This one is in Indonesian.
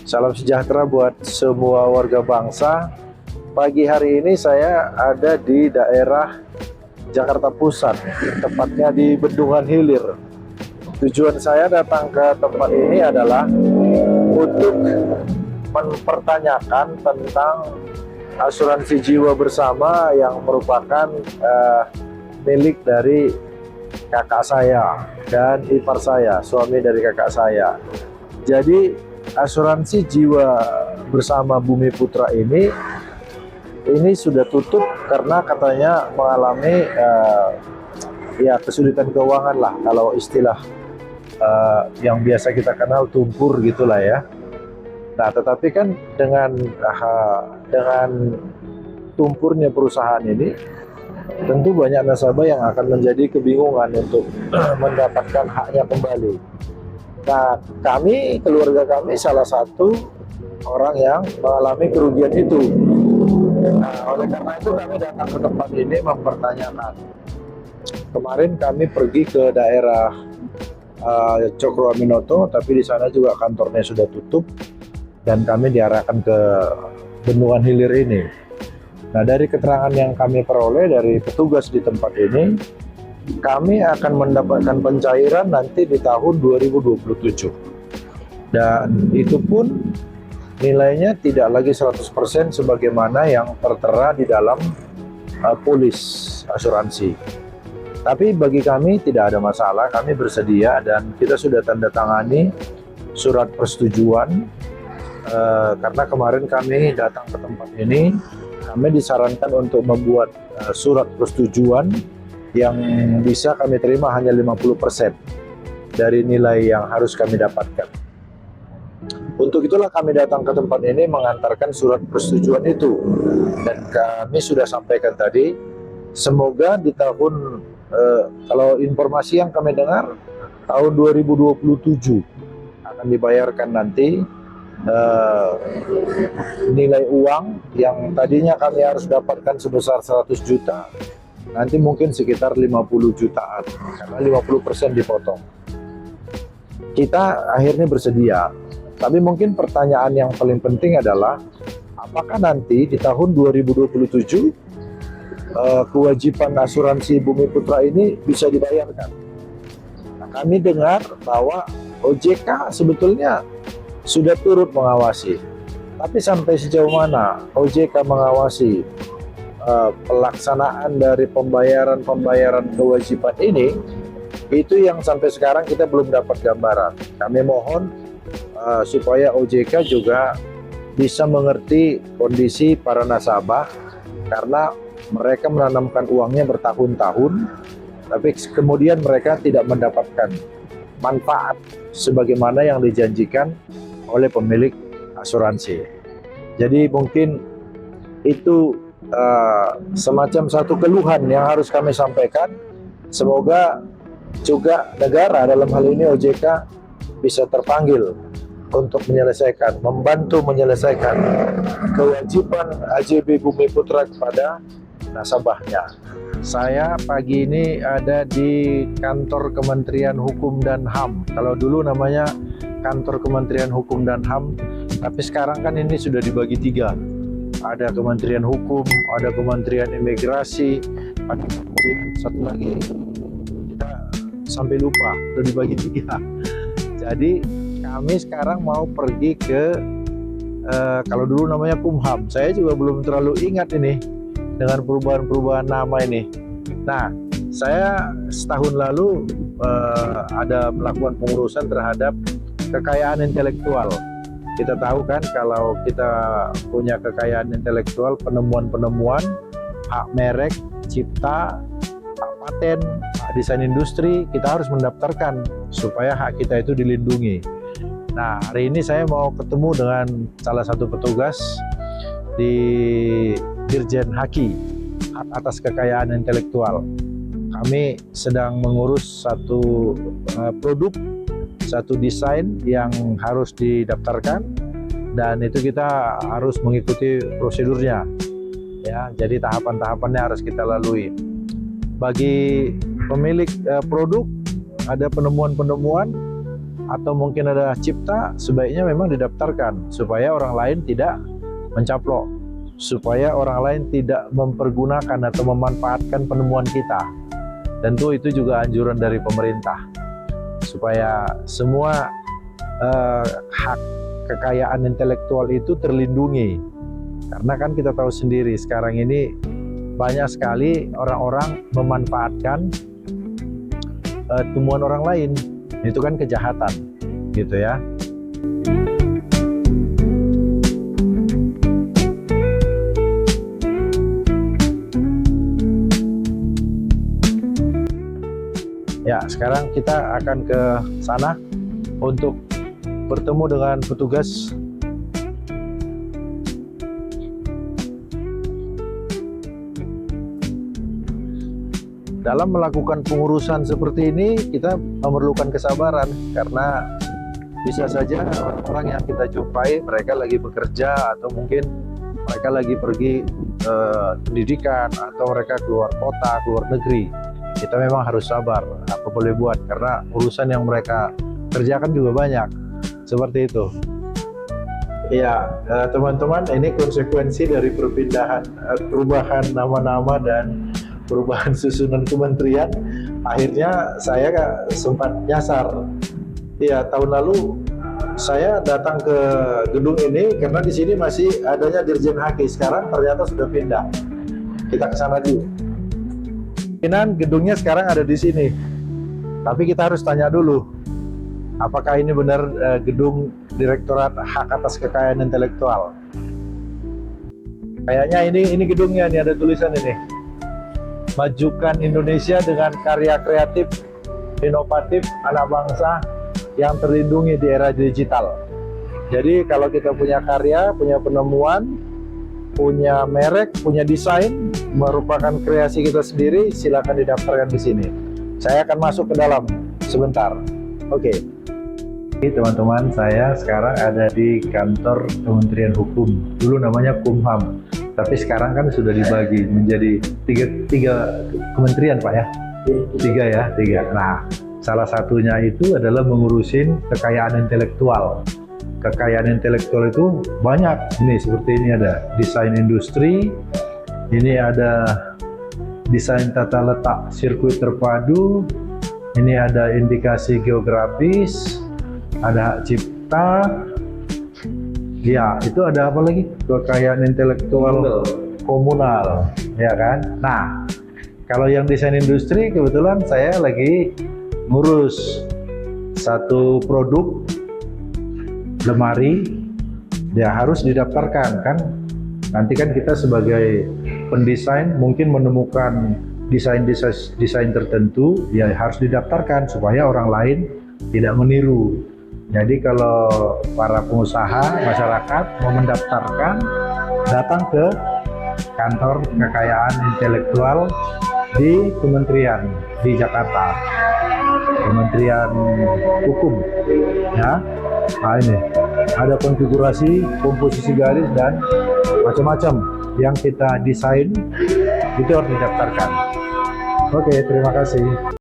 Salam sejahtera buat semua warga bangsa. Pagi hari ini saya ada di daerah Jakarta Pusat, tepatnya di Bendungan Hilir. Tujuan saya datang ke tempat ini adalah untuk mempertanyakan tentang asuransi jiwa bersama yang merupakan milik dari kakak saya dan ipar saya, suami dari kakak saya. Jadi asuransi jiwa bersama Bumi Putra ini sudah tutup karena katanya mengalami kesulitan keuangan lah, kalau istilah yang biasa kita kenal tumpur gitulah ya. Nah, tetapi kan dengan tumpurnya perusahaan ini, tentu banyak nasabah yang akan menjadi kebingungan untuk mendapatkan haknya kembali. Nah, keluarga kami salah satu orang yang mengalami kerugian itu. Nah, oleh karena itu kami datang ke tempat ini mempertanyakan. Kemarin kami pergi ke daerah Cokro Aminoto, tapi di sana juga kantornya sudah tutup dan kami diarahkan ke Bendungan Hilir ini. Nah, dari keterangan yang kami peroleh dari petugas di tempat ini, kami akan mendapatkan pencairan nanti di tahun 2027. Dan itu pun nilainya tidak lagi 100% sebagaimana yang tertera di dalam polis asuransi. Tapi bagi kami tidak ada masalah, kami bersedia dan kita sudah tanda tangani surat persetujuan. Karena kemarin kami datang ke tempat ini, kami disarankan untuk membuat surat persetujuan yang bisa kami terima hanya 50% dari nilai yang harus kami dapatkan. Untuk itulah kami datang ke tempat ini mengantarkan surat persetujuan itu. Dan kami sudah sampaikan tadi, semoga di tahun, kalau informasi yang kami dengar, tahun 2027 akan dibayarkan nanti nilai uang yang tadinya kami harus dapatkan sebesar 100 juta, nanti mungkin sekitar 50 jutaan, karena 50% dipotong. Kita akhirnya bersedia, tapi mungkin pertanyaan yang paling penting adalah apakah nanti di tahun 2027 kewajiban asuransi Bumi Putra ini bisa dibayarkan. Nah, kami dengar bahwa OJK sebetulnya sudah turut mengawasi, tapi sampai sejauh mana OJK mengawasi pelaksanaan dari pembayaran kewajiban ini, itu yang sampai sekarang kita belum dapat gambaran. Kami mohon supaya OJK juga bisa mengerti kondisi para nasabah, karena mereka menanamkan uangnya bertahun-tahun, tapi kemudian mereka tidak mendapatkan manfaat sebagaimana yang dijanjikan oleh pemilik asuransi. Jadi mungkin itu semacam satu keluhan yang harus kami sampaikan. Semoga juga negara, dalam hal ini OJK, bisa terpanggil untuk membantu menyelesaikan kewajiban AJB Bumi Putra kepada nasabahnya. Saya pagi ini ada di kantor Kementerian Hukum dan HAM. Kalau dulu namanya kantor Kementerian Hukum dan HAM, tapi sekarang kan ini sudah dibagi 3. Ada Kementerian Hukum, ada Kementerian Imigrasi, ada satu lagi kita sampai lupa, sudah dibagi 3. Jadi kami sekarang mau pergi ke kalau dulu namanya Kumham. Saya juga belum terlalu ingat ini dengan perubahan-perubahan nama ini. Nah, saya setahun lalu ada melakukan pengurusan terhadap kekayaan intelektual. Kita tahu kan kalau kita punya kekayaan intelektual, penemuan-penemuan, hak merek, cipta, hak paten, hak desain industri, kita harus mendaftarkan supaya hak kita itu dilindungi. Nah, hari ini saya mau ketemu dengan salah satu petugas di Dirjen Haki, hak atas kekayaan intelektual. Kami sedang mengurus satu produk, satu desain yang harus didaftarkan, dan itu kita harus mengikuti prosedurnya. Ya, jadi tahapan-tahapannya harus kita lalui. Bagi pemilik produk, ada penemuan-penemuan atau mungkin ada cipta, sebaiknya memang didaftarkan supaya orang lain tidak mencaplok, supaya orang lain tidak mempergunakan atau memanfaatkan penemuan kita. Tentu itu juga anjuran dari pemerintah supaya semua hak kekayaan intelektual itu terlindungi. Karena kan kita tahu sendiri sekarang ini banyak sekali orang-orang memanfaatkan temuan orang lain. Itu kan kejahatan gitu ya. Ya, sekarang kita akan ke sana untuk bertemu dengan petugas. Dalam melakukan pengurusan seperti ini, kita memerlukan kesabaran karena bisa saja orang yang kita jumpai mereka lagi bekerja atau mungkin mereka lagi pergi pendidikan atau mereka keluar kota, keluar negeri. Kita memang harus sabar, apa boleh buat, karena urusan yang mereka kerjakan juga banyak. Seperti itu. Ya, teman-teman, ini konsekuensi dari perubahan nama-nama dan perubahan susunan kementerian. Akhirnya saya sempat nyasar. Ya, tahun lalu saya datang ke gedung ini karena di sini masih adanya Dirjen Haki. Sekarang ternyata sudah pindah. Kita ke sana dulu. Kemungkinan gedungnya sekarang ada di sini. Tapi kita harus tanya dulu, apakah ini benar gedung Direktorat Hak Atas Kekayaan Intelektual? Kayaknya ini gedungnya, ini ada tulisan ini. Majukan Indonesia dengan karya kreatif, inovatif, anak bangsa yang terlindungi di era digital. Jadi kalau kita punya karya, punya penemuan, punya merek, punya desain, merupakan kreasi kita sendiri, silakan didaftarkan di sini. Saya akan masuk ke dalam sebentar. Oke. Teman-teman, saya sekarang ada di kantor Kementerian Hukum. Dulu namanya Kumham. Tapi sekarang kan sudah dibagi menjadi tiga kementerian, Pak ya? Tiga. Nah, salah satunya itu adalah mengurusin kekayaan intelektual. Kekayaan intelektual itu banyak. Ini seperti ini ada desain industri, ini ada desain tata letak sirkuit terpadu, ini ada indikasi geografis, ada hak cipta. Ya, itu ada apa lagi? Kekayaan intelektual komunal, ya kan? Nah, kalau yang desain industri kebetulan saya lagi ngurus satu produk lemari, ya harus didaftarkan kan? Nanti kan kita sebagai pendesain mungkin menemukan desain tertentu, ya harus didaftarkan supaya orang lain tidak meniru. Jadi kalau para pengusaha, masyarakat mau mendaftarkan, datang ke kantor kekayaan intelektual di kementerian di Jakarta, Kementerian Hukum, ya. Nah ini ada konfigurasi, komposisi garis dan macam-macam yang kita desain itu harus didaftarkan. Oke, terima kasih.